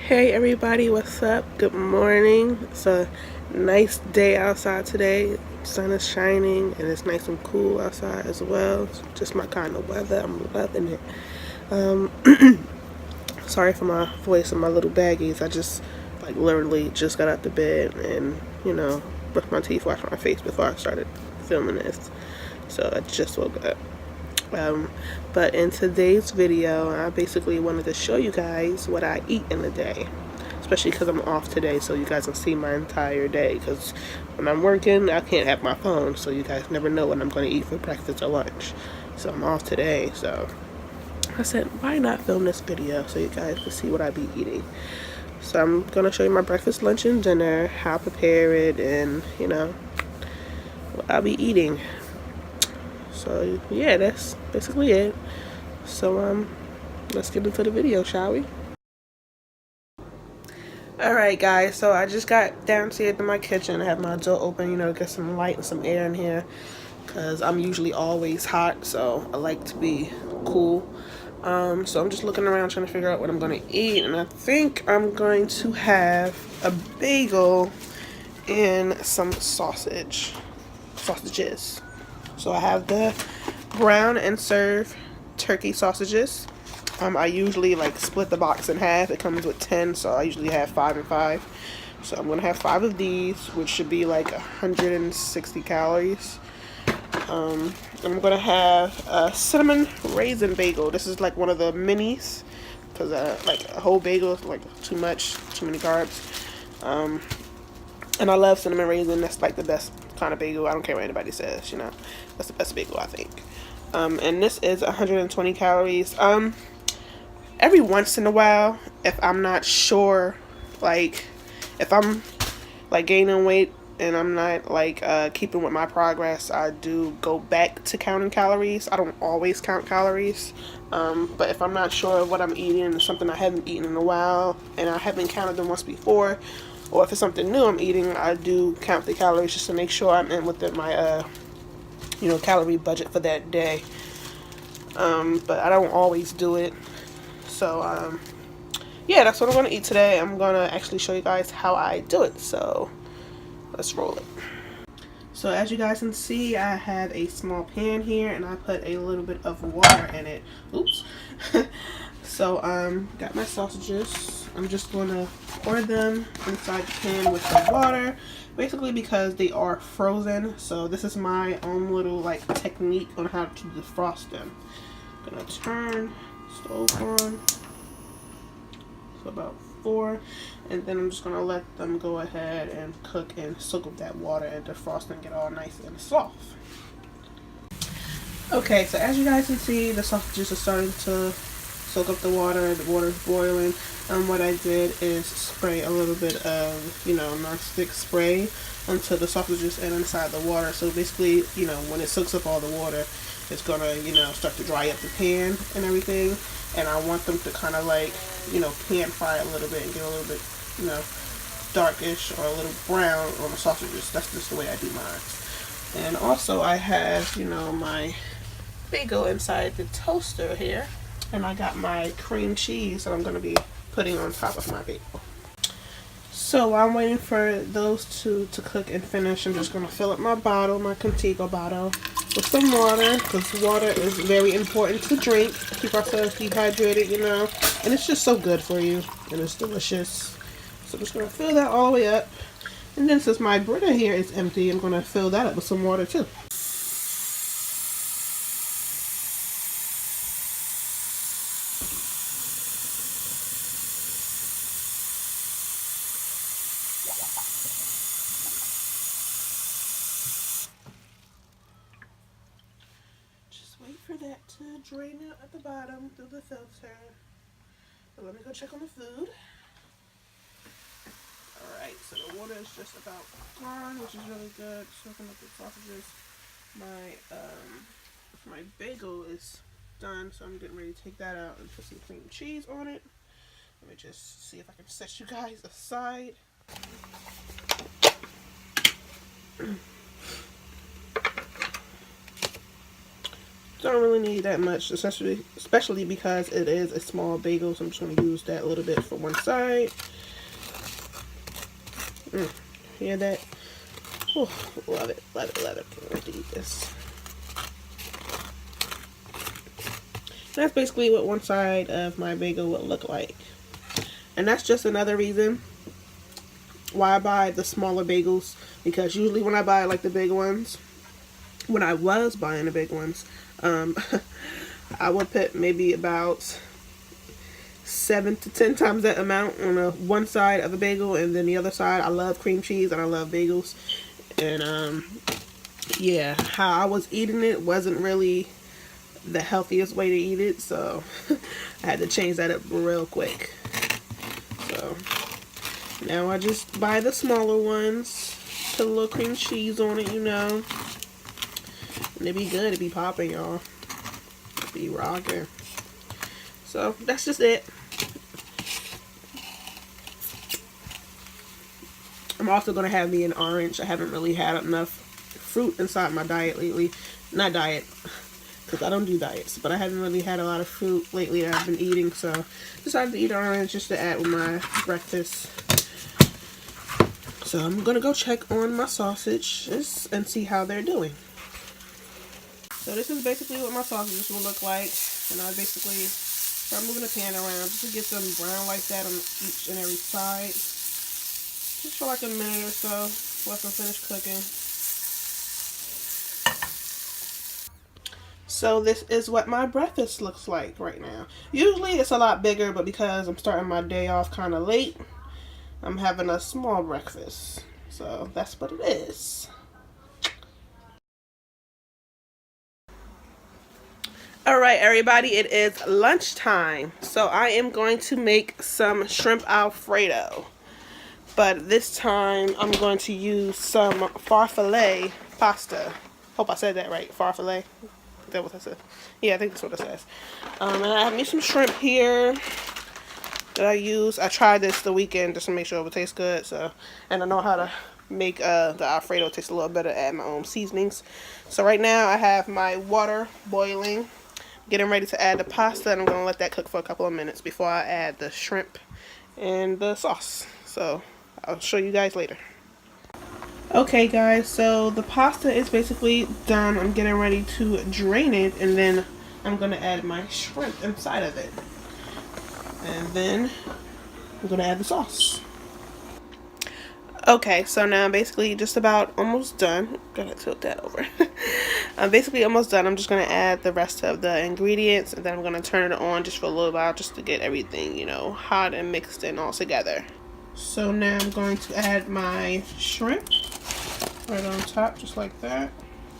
Hey everybody, what's up? Good morning. It's a nice day outside today. Sun is shining and it's nice and cool outside as well. It's just my kind of weather. I'm loving it. Sorry for my voice and my little baggies. I just literally just got out the bed and brushed my teeth, washed my face before I started filming this. So I just woke up. But in today's video, I basically wanted to show you guys what I eat in a day, especially because I'm off today, so you guys can see my entire day. Because when I'm working, I can't have my phone, so you guys never know what I'm going to eat for breakfast or lunch. So I'm off today, so I said, why not film this video so you guys can see what I be eating. So I'm going to show you my breakfast, lunch, and dinner, how I prepare it, and what I'll be eating. So yeah, that's basically it. So let's get into the video, shall we? Alright guys, so I just got downstairs in my kitchen. I have my door open, get some light and some air in here, because I'm usually always hot, so I like to be cool. So I'm just looking around trying to figure out what I'm going to eat, and I think I'm going to have a bagel and some sausages. So I have the brown and serve turkey sausages. I usually split the box in half. It comes with 10, so I usually have 5 and 5. So I'm gonna have 5 of these, which should be 160 calories. I'm gonna have a cinnamon raisin bagel. This is one of the minis, because a whole bagel is too many carbs. And I love cinnamon raisin. That's the best kind of bagel. I don't care what anybody says, that's the best bagel, I think. And this is 120 calories. Every once in a while, if I'm not sure, if I'm gaining weight and I'm not keeping with my progress, I do go back to counting calories. I don't always count calories, but if I'm not sure what I'm eating and something I haven't eaten in a while and I haven't counted them once before, or if it's something new I'm eating, I do count the calories just to make sure I'm in within my calorie budget for that day. But I don't always do it. So yeah, that's what I'm gonna eat today. I'm gonna actually show you guys how I do it, so let's roll it. So as you guys can see, I have a small pan here and I put a little bit of water in it. Oops. So got my sausages. I'm just gonna pour them inside the pan with the water, basically because they are frozen. So this is my own little technique on how to defrost them. I'm gonna turn stove on, so about 4, and then I'm just gonna let them go ahead and cook and soak up that water and defrost and get all nice and soft. Okay, so as you guys can see, the sausages are starting to soak up the water is boiling. What I did is spray a little bit of non-stick spray onto the sausages and inside the water, so basically when it soaks up all the water, it's gonna start to dry up the pan and everything. And I want them to kind of pan fry a little bit and get a little bit darkish or a little brown on the sausages. That's just the way I do mine. And also I have my bagel inside the toaster here, and I got my cream cheese that I'm going to be putting on top of my bagel. So while I'm waiting for those two to cook and finish, I'm just going to fill up my bottle, my Contigo bottle, with some water, because water is very important to drink. Keep ourselves dehydrated, and it's just so good for you, and it's delicious. So I'm just going to fill that all the way up. And then since my Brita here is empty, I'm going to fill that up with some water too. Wait for that to drain out at the bottom through the filter. But let me go check on the food. Alright, so the water is just about gone, which is really good. Soaking up the sausages. My bagel is done, so I'm getting ready to take that out and put some cream cheese on it. Let me just see if I can set you guys aside. Don't really need that much, especially because it is a small bagel, so I'm just going to use that a little bit for one side. Hear that? Oh, love it, love it, love it. I'm going to eat this. That's basically what one side of my bagel would look like. And that's just another reason why I buy the smaller bagels, because usually when I buy like the big ones, when I was buying the big ones, I would put maybe about 7 to 10 times that amount on one side of a bagel, and then the other side, I love cream cheese and I love bagels. And yeah, how I was eating it wasn't really the healthiest way to eat it, so I had to change that up real quick. So now I just buy the smaller ones, put a little cream cheese on it, you know, and it be good, it be popping, y'all. It be rocking. So that's just it. I'm also going to have me an orange. I haven't really had enough fruit inside my diet lately. Not diet, because I don't do diets, but I haven't really had a lot of fruit lately that I've been eating, so decided to eat orange just to add with my breakfast. So I'm going to go check on my sausages and see how they're doing. So this is basically what my sausages will look like, and I basically start moving the pan around just to get them brown like that on each and every side. Just for like a minute or so, let them finish cooking. So this is what my breakfast looks like right now. Usually it's a lot bigger, but because I'm starting my day off kind of late, I'm having a small breakfast. So that's what it is. Alright everybody, it is lunchtime. So I am going to make some shrimp alfredo. But this time I'm going to use some farfalle pasta. Hope I said that right. Farfalle. Is that what that says? Yeah, I think that's what it says. And I have me some shrimp here that I use. I tried this the weekend just to make sure it would taste good. So, and I know how to make the alfredo taste a little better, add my own seasonings. So right now I have my water boiling, getting ready to add the pasta, and I'm going to let that cook for a couple of minutes before I add the shrimp and the sauce. So I'll show you guys later. Okay guys, so the pasta is basically done. I'm getting ready to drain it, and then I'm going to add my shrimp inside of it. And then I'm going to add the sauce. Okay, so now I'm basically just about almost done. Gotta tilt that over. I'm basically almost done. I'm just going to add the rest of the ingredients, and then I'm going to turn it on just for a little while just to get everything, you know, hot and mixed in all together. So now I'm going to add my shrimp right on top, just like that.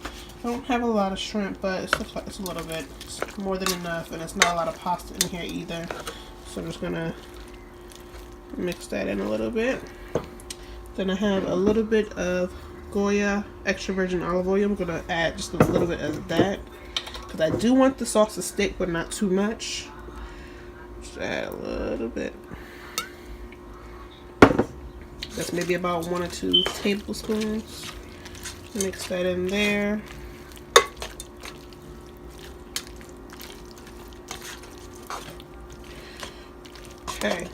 I don't have a lot of shrimp, but it looks like it's a little bit. It's more than enough, and it's not a lot of pasta in here either. So I'm just gonna mix that in a little bit. Then I have a little bit of Goya extra virgin olive oil. I'm gonna add just a little bit of that because I do want the sauce to stick, but not too much. Just add a little bit. That's maybe about 1 or 2 tablespoons. Mix that in there. Okay.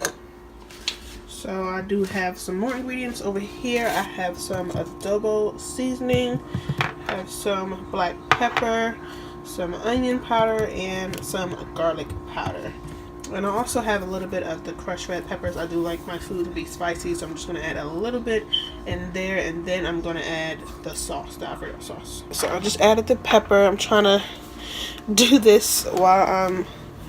So I do have some more ingredients over here. I have some adobo seasoning, I have some black pepper, some onion powder, and some garlic powder. And I also have a little bit of the crushed red peppers. I do like my food to be spicy, so I'm just going to add a little bit in there, and then I'm going to add the sauce, the alfredo sauce. So I just added the pepper. I'm trying to do this while I'm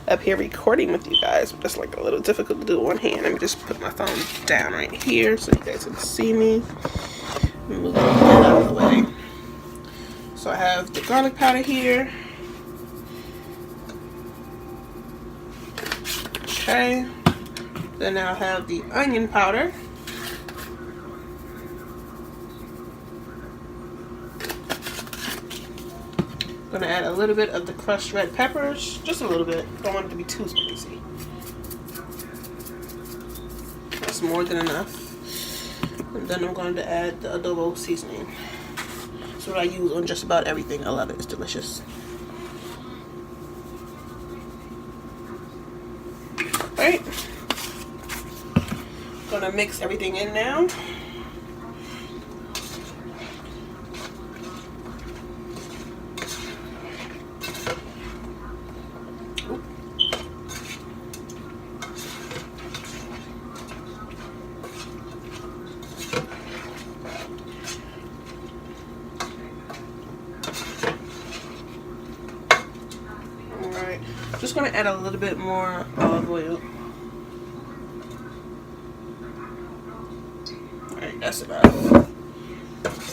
up here recording with you guys. It's like a little difficult to do with one hand. Let me just put my phone down right here so you guys can see me. Move that out of the way. So I have the garlic powder here. Okay, then I'll have the onion powder. I'm gonna add a little bit of the crushed red peppers, just a little bit. Don't want it to be too spicy. That's more than enough. And then I'm going to add the adobo seasoning. That's what I use on just about everything. I love it. It's delicious. Alright. Gonna mix everything in now. Alright, just gonna add a little bit more olive oil. Alright, that's enough.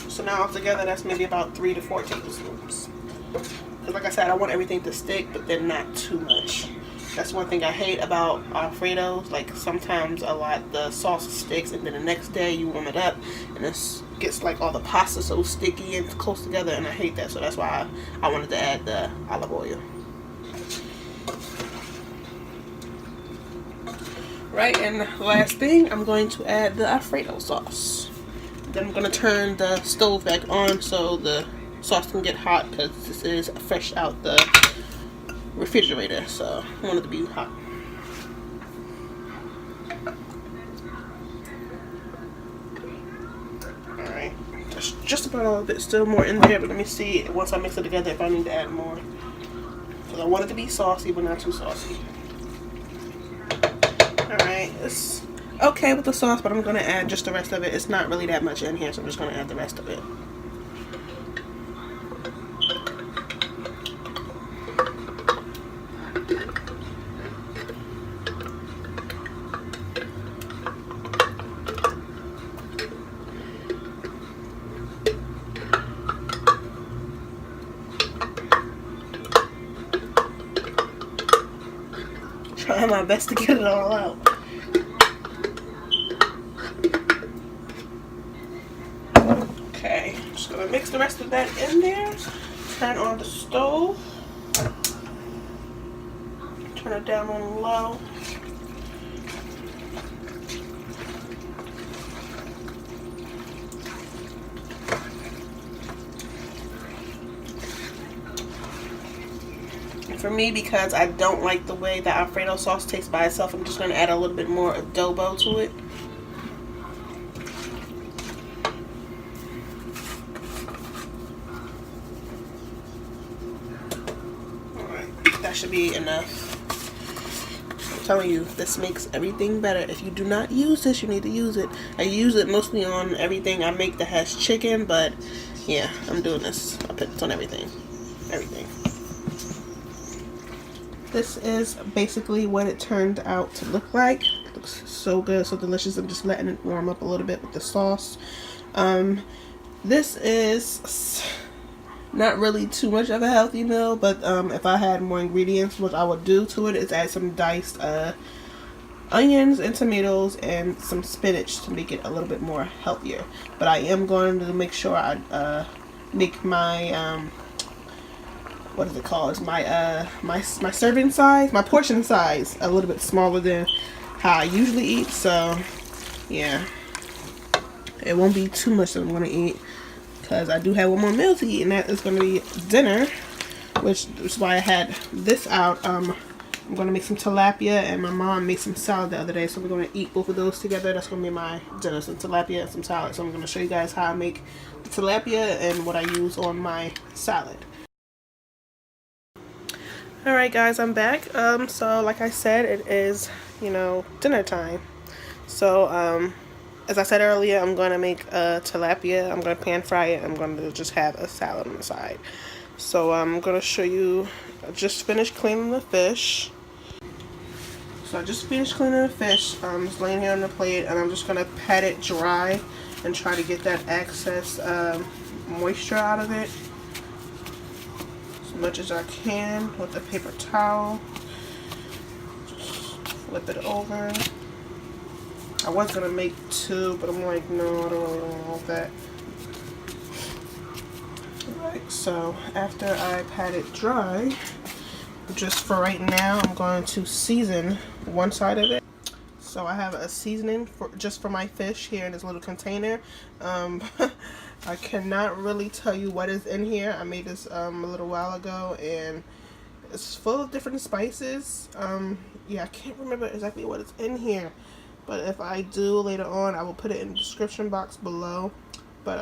So now altogether, that's maybe about 3 to 4 tablespoons. Because like I said, I want everything to stick, but then not too much. That's one thing I hate about Alfredos. Like sometimes the sauce sticks, and then the next day you warm it up, and it gets like all the pasta so sticky and close together, and I hate that. So that's why I wanted to add the olive oil. Right, and the last thing, I'm going to add the Alfredo sauce. Then I'm going to turn the stove back on so the sauce can get hot, because this is fresh out the refrigerator, so I want it to be hot. Alright, that's just about all of it. Still more in there, but let me see once I mix it together if I need to add more. Because I want it to be saucy, but not too saucy. Alright, it's okay with the sauce, but I'm going to add just the rest of it. It's not really that much in here, so I'm just going to add the rest of it. Trying my best to get it all out. Okay, just gonna mix the rest of that in there. Turn on the stove. Turn it down on low. For me, because I don't like the way the Alfredo sauce tastes by itself, I'm just going to add a little bit more adobo to it. Alright, that should be enough. I'm telling you, this makes everything better. If you do not use this, you need to use it. I use it mostly on everything I make that has chicken, but yeah, I'm doing this. I put this on everything. Everything. This is basically what it turned out to look like. It looks so good, so delicious. I'm just letting it warm up a little bit with the sauce. This is not really too much of a healthy meal, but if I had more ingredients, what I would do to it is add some diced onions and tomatoes and some spinach to make it a little bit more healthier. But I am going to make sure I make my what is it called? It's my serving size, my portion size, a little bit smaller than how I usually eat. So yeah, it won't be too much that I'm gonna eat, because I do have one more meal to eat, and that is gonna be dinner, which is why I had this out. I'm gonna make some tilapia, and my mom made some salad the other day, so we're gonna eat both of those together. That's gonna be my dinner, some tilapia and some salad. So I'm gonna show you guys how I make the tilapia and what I use on my salad. Alright guys, I'm back. So like I said, it is, dinner time. So, as I said earlier, I'm going to make tilapia. I'm going to pan fry it. I'm going to just have a salad on the side. So I'm going to show you, I just finished cleaning the fish. So I just finished cleaning the fish. I'm just laying here on the plate, and I'm just going to pat it dry and try to get that excess moisture out of it as much as I can with a paper towel. Just flip it over. I was gonna make two, but I'm like, no, I don't really want that. Alright, so after I pat it dry, just for right now, I'm going to season one side of it. So I have a seasoning just for my fish here in this little container. I cannot really tell you what is in here. I made this a little while ago, and It's full of different spices. Yeah, I can't remember exactly what is in here, but if I do later on, I will put it in the description box below. But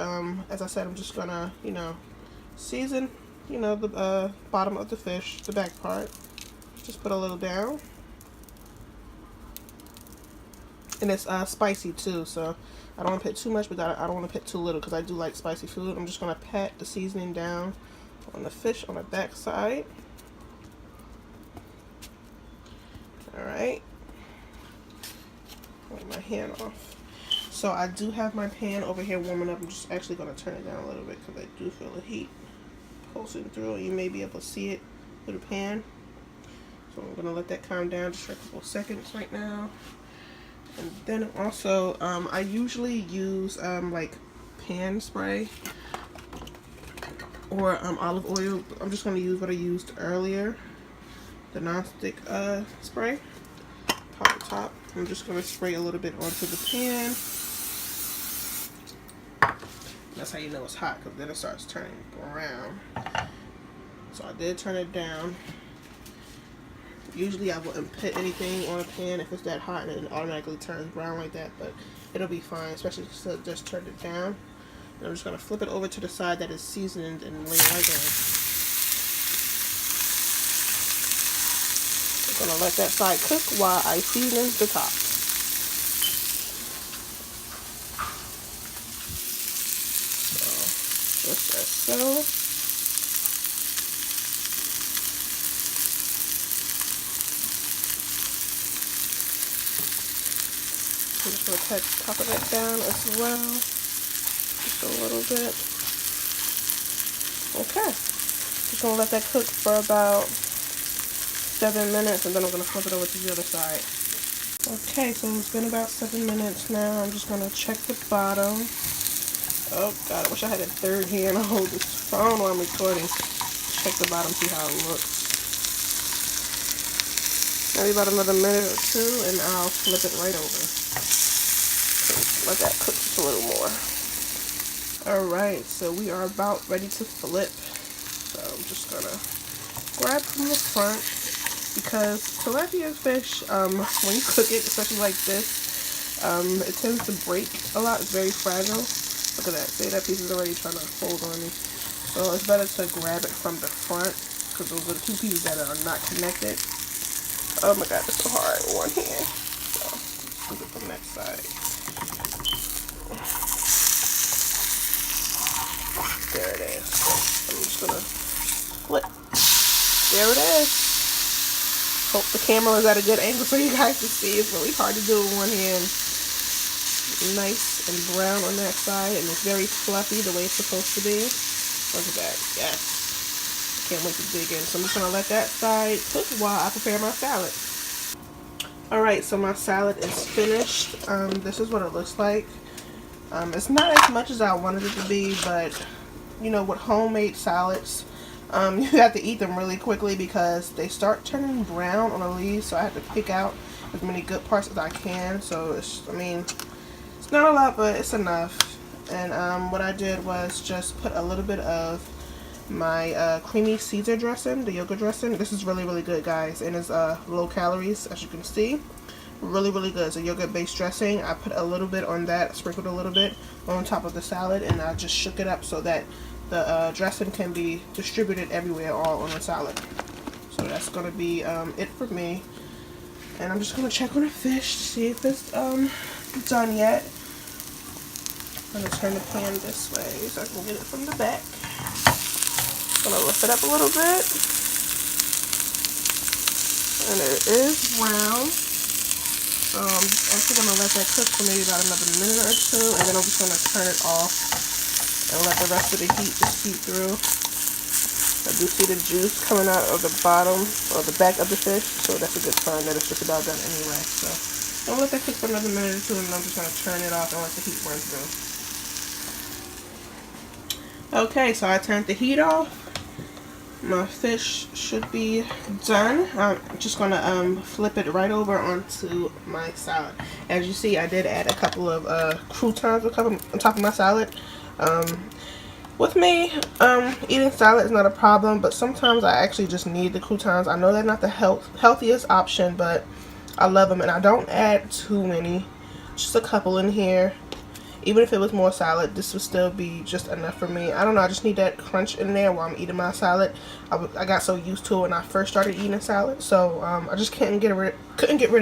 as I said, I'm just gonna, season, the bottom of the fish, the back part. Just put a little down. And it's spicy too, so I don't want to put too much, but I don't want to put too little because I do like spicy food. I'm just going to pat the seasoning down on the fish on the back side. Alright. Wipe my hand off. So I do have my pan over here warming up. I'm just actually going to turn it down a little bit because I do feel the heat pulsing through. You may be able to see it through the pan. So I'm going to let that calm down just for a couple seconds right now. And then also, I usually use like pan spray or olive oil. I'm just going to use what I used earlier, the non-stick spray. Pop the top. I'm just going to spray a little bit onto the pan. That's how you know it's hot, because then it starts turning brown. So I did turn it down. Usually I wouldn't put anything on a pan if it's that hot and it automatically turns brown like that, but it'll be fine, especially since I just turned it down. And I'm just going to flip it over to the side that is seasoned and lay right there. I'm going to let that side cook while I season the top. So, just as so. I'm just going to touch the top of that down as well, just a little bit. Okay, just going to let that cook for about 7 minutes, and then I'm going to flip it over to the other side. Okay, so it's been about 7 minutes now. I'm just going to check the bottom. Oh God, I wish I had a third hand to hold this phone while I'm recording. Check the bottom, see how it looks. Maybe about another minute or two, and I'll flip it right over. Let that cook just a little more. Alright, so we are about ready to flip. So I'm just gonna grab from the front, because tilapia fish, when you cook it, especially like this, it tends to break a lot. It's very fragile. Look at that. See, that piece is already trying to fold on me. So it's better to grab it from the front, because those are the two pieces that are not connected. Oh my God, it's so hard with one hand. So flip it from that side. There it is. So I'm just gonna flip. There it is. Hope the camera was at a good angle for you guys to see. It's really hard to do with one hand. Nice and brown on that side, and it's very fluffy the way it's supposed to be. Look at that. Yes. Can't wait to dig in. So I'm just gonna let that side cook while I prepare my salad. Alright, so my salad is finished. This is what it looks like. It's not as much as I wanted it to be, but with homemade salads, you have to eat them really quickly because they start turning brown on the leaves, so I have to pick out as many good parts as I can. So it's not a lot, but it's enough. And what I did was just put a little bit of my creamy Caesar dressing, the yogurt dressing. This is really, really good, guys, and it's low calories, as you can see. Really, really good. It's a yogurt based dressing. I put a little bit on that, sprinkled a little bit on top of the salad, and I just shook it up so that the dressing can be distributed everywhere, all on the salad. So that's going to be it for me. And I'm just going to check on the fish to see if it's done yet. I'm going to turn the pan this way so I can get it from the back. I'm going to lift it up a little bit. And it is brown. So I'm just actually going to let that cook for maybe about another minute or two, and then I'm just going to turn it off and let the rest of the heat just seep through. I do see the juice coming out of the bottom or the back of the fish, so that's a good sign that it's just about done anyway. So I'm going to let that cook for another minute or two, and then I'm just going to turn it off and let the heat run through. Okay, so I turned the heat off. My fish should be done. I'm just going to flip it right over onto my salad. As you see, I did add a couple of croutons on top of my salad. With me, eating salad is not a problem, but sometimes I actually just need the croutons. I know they're not the healthiest option, but I love them, and I don't add too many, just a couple in here. Even if it was more salad, this would still be just enough for me. I don't know, I just need that crunch in there while I'm eating my salad. I got so used to it when I first started eating salad, so I just couldn't get rid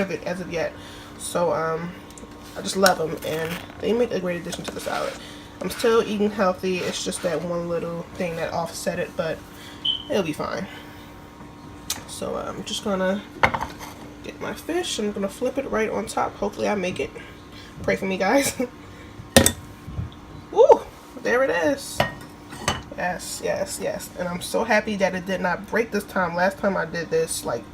of it as of yet. So I just love them, and they make a great addition to the salad. I'm still eating healthy. It's just that one little thing that offset it, but it'll be fine. So I'm just gonna get my fish. I'm gonna flip it right on top. Hopefully I make it. Pray for me, guys. Woo! There it is. Yes, yes, yes. And I'm so happy that it did not break this time. Last time I did this, like,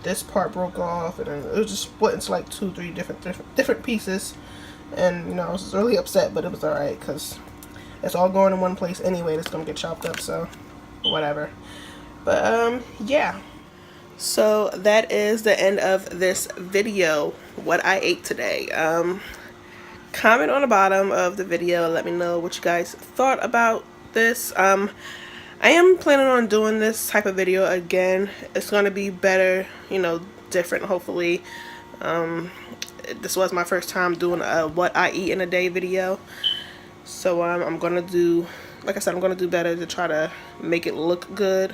this part broke off, and it was just split into like 2-3 different pieces. And, you know, I was really upset, but it was alright, because it's all going in one place anyway. It's going to get chopped up, so whatever. But, yeah. So, that is the end of this video, what I ate today. Comment on the bottom of the video. Let me know what you guys thought about this. I am planning on doing this type of video again. It's going to be better, you know, different, hopefully. This was my first time doing a what I eat in a day video, so I'm gonna do, like I said, I'm gonna do better to try to make it look good,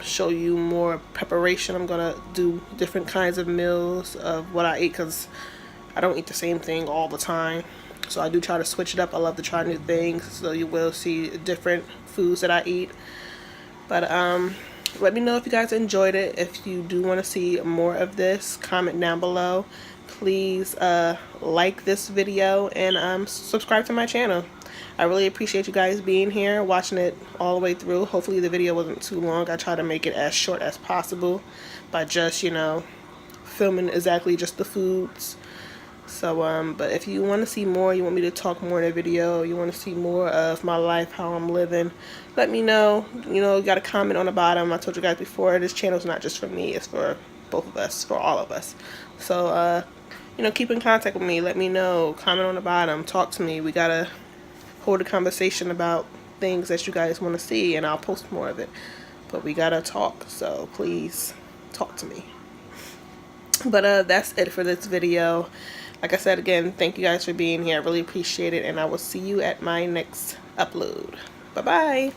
show you more preparation. I'm gonna do different kinds of meals of what I eat, because I don't eat the same thing all the time, so I do try to switch it up. I love to try new things, so you will see different foods that I eat. But let me know if you guys enjoyed it. If you do want to see more of this, comment down below. Please like this video and subscribe to my channel. I really appreciate you guys being here, watching it all the way through. Hopefully the video wasn't too long. I try to make it as short as possible by just, you know, filming exactly just the foods. So, but if you want to see more, you want me to talk more in a video, you want to see more of my life, how I'm living, let me know. You know, you got a comment on the bottom. I told you guys before, this channel is not just for me, it's for both of us, for all of us. So, you know, keep in contact with me. Let me know. Comment on the bottom. Talk to me. We got to hold a conversation about things that you guys want to see, and I'll post more of it. But we got to talk, so please talk to me. But that's it for this video. Like I said, again, thank you guys for being here. I really appreciate it, and I will see you at my next upload. Bye-bye.